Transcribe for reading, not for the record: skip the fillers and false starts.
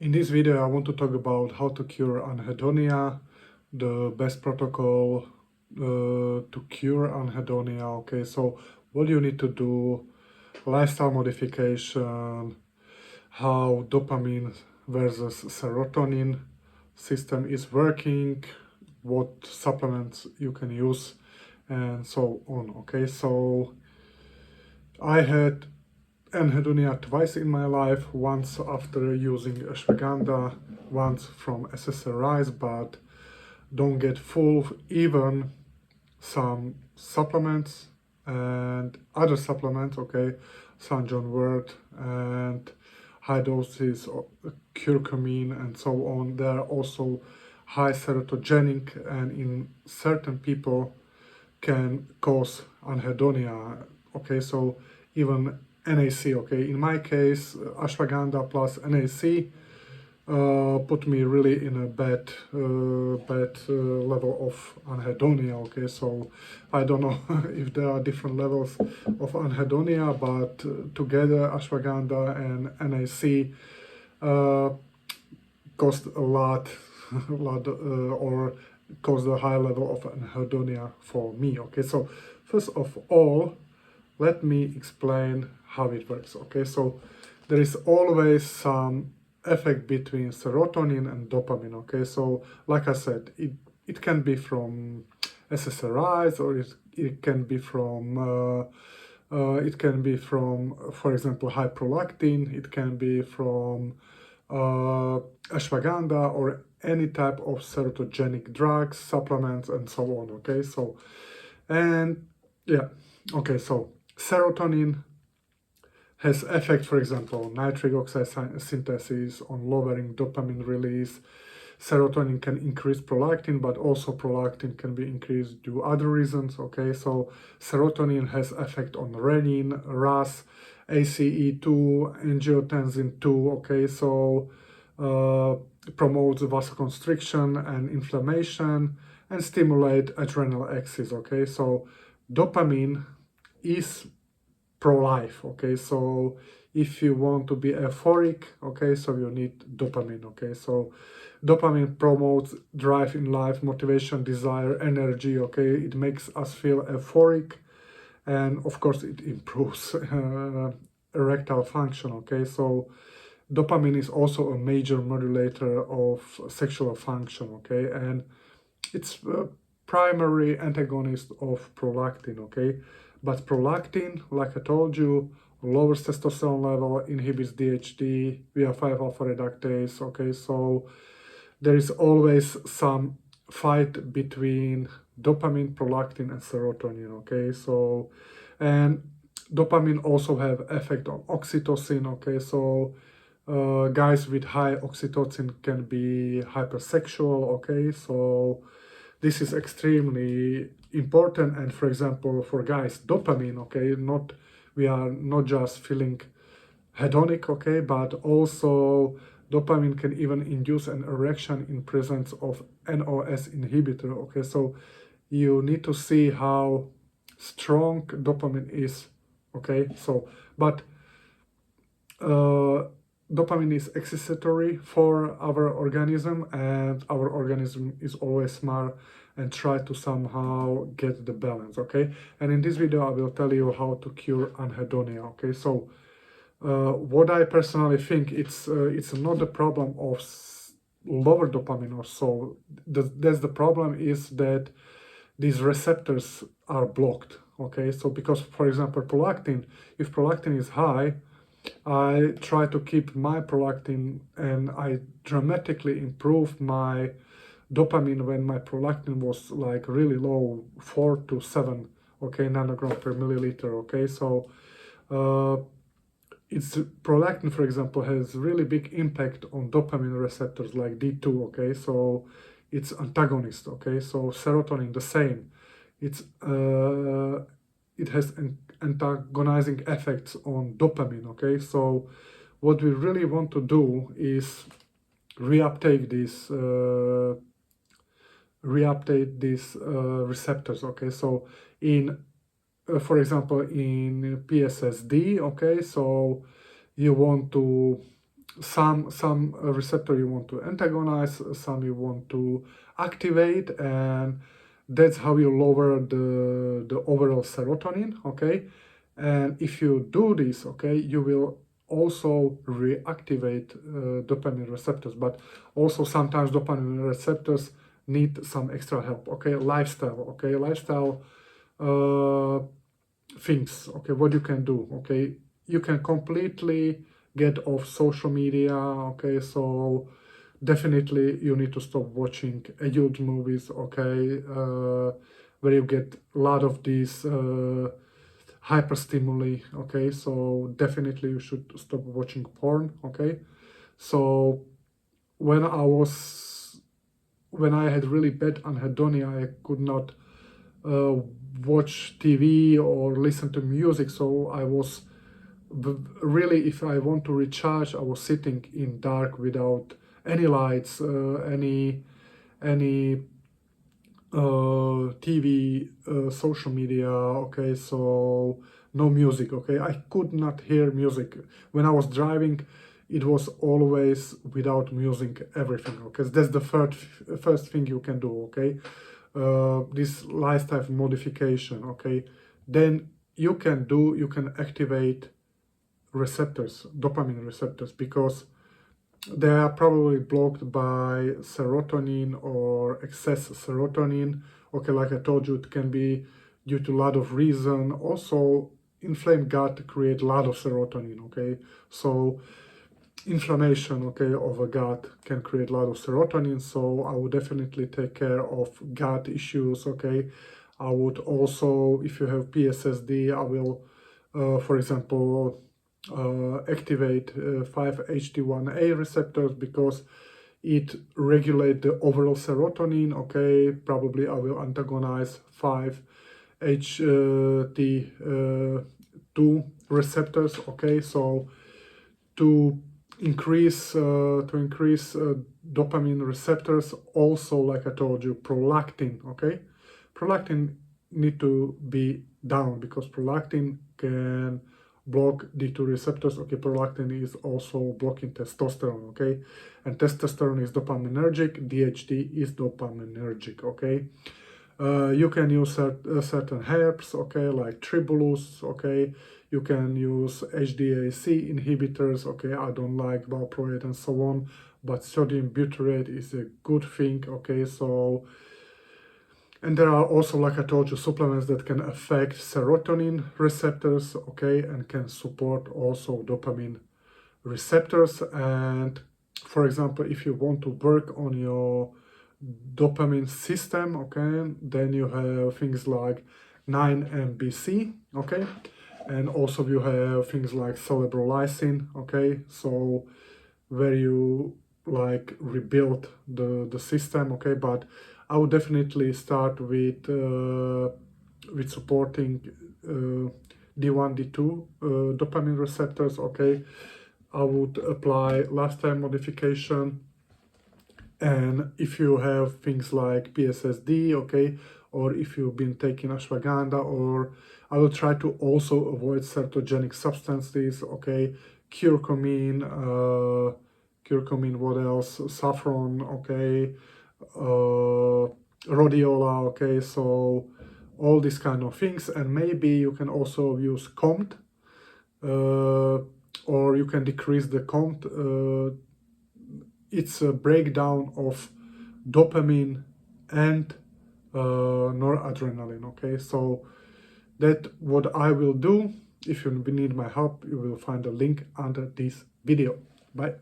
In this video, I want to talk about how to cure anhedonia, the best protocol to cure anhedonia. Okay, so what you need to do, lifestyle modification, how dopamine versus serotonin system is working, what supplements you can use, and so on. Okay, so I had anhedonia twice in my life, once after using ashwagandha, once from SSRIs, but don't get full, even some supplements and other supplements, okay, St. John wort and high doses of curcumin and so on. They are also high serotogenic, and in certain people can cause anhedonia. Okay, so even NAC. Okay, in my case, ashwagandha plus NAC put me really in a bad level of anhedonia. Okay, so I don't know if there are different levels of anhedonia, but together ashwagandha and NAC caused a lot, or caused a high level of anhedonia for me. Okay, so first of all, let me explain how it works. Okay, so there is always some effect between serotonin and dopamine. Okay, so like I said, it can be from SSRIs, or it can be from for example, high prolactin. It can be from ashwagandha or any type of serotogenic drugs, supplements, and so on. Okay, so and yeah, okay, so serotonin has effect, for example, nitric oxide synthesis, on lowering dopamine release. Serotonin can increase prolactin, but also prolactin can be increased due to other reasons. Okay, so serotonin has effect on renin, RAS, ACE2, angiotensin 2. Okay, so promotes vasoconstriction and inflammation and stimulate adrenal axis. Okay, so dopamine is pro-life. Okay, so if you want to be euphoric, okay, so you need dopamine. Okay, so dopamine promotes drive in life, motivation, desire, energy. Okay, it makes us feel euphoric, and of course it improves erectile function. Okay, so dopamine is also a major modulator of sexual function. Okay, and it's a primary antagonist of prolactin. Okay, but prolactin, like I told you, lowers testosterone level, inhibits DHT via 5-alpha reductase. Okay, so there is always some fight between dopamine, prolactin, and serotonin. Okay, so and dopamine also have effect on oxytocin. Okay, so guys with high oxytocin can be hypersexual. Okay, so this is extremely important. And for example, for guys, dopamine, okay, not we are not just feeling hedonic, okay, but also dopamine can even induce an erection in presence of NOS inhibitor. Okay, so you need to see how strong dopamine is. Okay, so but dopamine is excitatory for our organism, and our organism is always smart and try to somehow get the balance. Okay, and in this video I will tell you how to cure anhedonia. Okay, so what I personally think, it's not the problem of lower dopamine or so. That's the problem, is that these receptors are blocked. Okay, so because, for example, prolactin, if prolactin is high, I try to keep my prolactin, and I dramatically improved my dopamine when my prolactin was like really low, 4 to 7, okay, nanogram per milliliter. Okay, so it's prolactin, for example, has really big impact on dopamine receptors like D2. Okay, so it's antagonist. Okay, so serotonin the same. It has antagonizing effects on dopamine. Okay, so what we really want to do is reuptake these receptors. Okay, so in for example, in PSSD, okay, so you want to some receptor you want to antagonize, some you want to activate, and that's how you lower the overall serotonin, okay? And if you do this, okay, you will also reactivate dopamine receptors, but also sometimes dopamine receptors need some extra help, okay? Lifestyle uh, things, okay, what you can do, okay? You can completely get off social media, okay? So definitely you need to stop watching adult movies, okay? Where you get a lot of these hyper stimuli, okay? So definitely you should stop watching porn, okay? So when I had really bad anhedonia, I could not uh, watch TV or listen to music. So I was really, if I want to recharge, I was sitting in dark without any lights, any TV, social media. Okay, so no music. Okay, I could not hear music when I was driving. It was always without music, everything. Okay, that's the first thing you can do. Okay, this lifestyle modification. Okay, then you can activate receptors, dopamine receptors, because they are probably blocked by serotonin or excess serotonin. Okay, like I told you, it can be due to a lot of reason. Also, inflamed gut create a lot of serotonin. Okay, so inflammation, okay, of a gut can create a lot of serotonin. So I would definitely take care of gut issues. Okay, I would also, if you have PSSD, I will, for example, activate 5-HT1A receptors because it regulate the overall serotonin. Okay, probably I will antagonize 5-HT2 receptors. Okay, so to increase dopamine receptors, also like I told you, prolactin. Okay, prolactin need to be down because prolactin can block D2 receptors. Okay, prolactin is also blocking testosterone. Okay, and testosterone is dopaminergic, DHT is dopaminergic. Okay, you can use certain herbs, okay, like tribulus, okay. You can use HDAC inhibitors, okay. I don't like valproate and so on, but sodium butyrate is a good thing, okay. So, and there are also, like I told you, supplements that can affect serotonin receptors, okay, and can support also dopamine receptors. And for example, if you want to work on your dopamine system, okay, then you have things like 9-MBC, okay, and also you have things like cerebrolysin, okay, so where you like rebuild the system, okay. But I would definitely start with supporting D1 D2 dopamine receptors, okay. I would apply lifestyle modification. And if you have things like PSSD, okay, or if you've been taking ashwagandha, or I will try to also avoid certogenic substances, okay, curcumin, what else? Saffron, okay, rhodiola, okay, so all these kind of things. And maybe you can also use COMT, or you can decrease the COMT. It's a breakdown of dopamine and noradrenaline, okay. So that what I will do. If you need my help, you will find a link under this video. Bye.